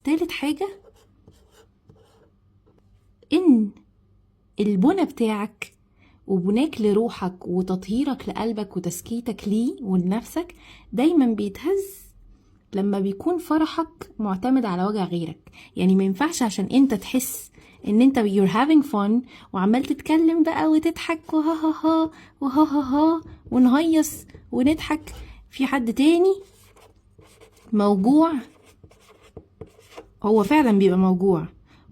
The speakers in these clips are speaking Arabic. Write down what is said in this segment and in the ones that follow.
تالت حاجة ان البنى بتاعك وبناك لروحك وتطهيرك لقلبك وتسكيتك ليه ولنفسك دايما بيتهز لما بيكون فرحك معتمد على وجع غيرك. يعني ما ينفعش عشان انت تحس ان انت you're having fun وعمال تتكلم بقى وتضحك وها ها ها وها ها ها ونهيص ونضحك، في حد تاني موجوع، هو فعلا بيبقى موجوع.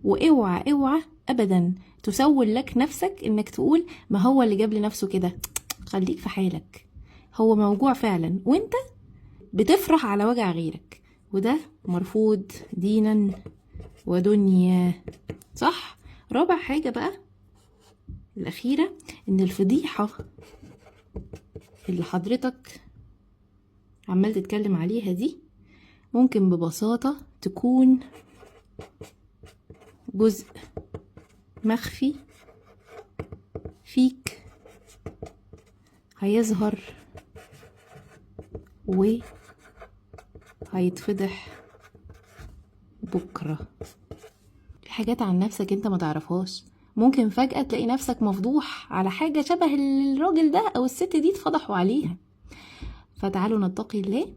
واوعى اوعى ابدا تسول لك نفسك انك تقول ما هو اللي جاب لنفسه كده، خليك في حالك، هو موجوع فعلا وانت بتفرح على وجع غيرك، وده مرفوض دينا ودنيا، صح؟ رابع حاجة بقى الأخيرة، إن الفضيحة اللي حضرتك عمال تتكلم عليها دي ممكن ببساطة تكون جزء مخفي فيك هيظهر وهيتفضح بكرة. في حاجات عن نفسك انت ما تعرفهاش، ممكن فجأة تلاقي نفسك مفضوح على حاجة شبه الراجل ده او الست دي اتفضحوا عليها. فتعالوا نتقي الله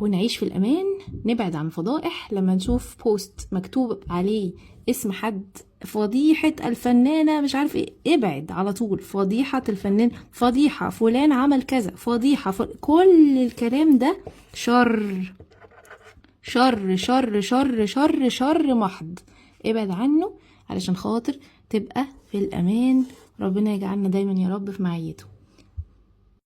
ونعيش في الأمان، نبعد عن فضائح. لما نشوف بوست مكتوب عليه اسم حد، فضيحة الفنانة مش عارف ايه، ابعد على طول. فضيحة الفنان، فضيحة فلان عمل كذا، فضيحة كل الكلام ده شر شر شر شر شر شر محض، ابعد عنه علشان خاطر تبقى في الأمان. ربنا يجعلنا دايما يا رب في معيته.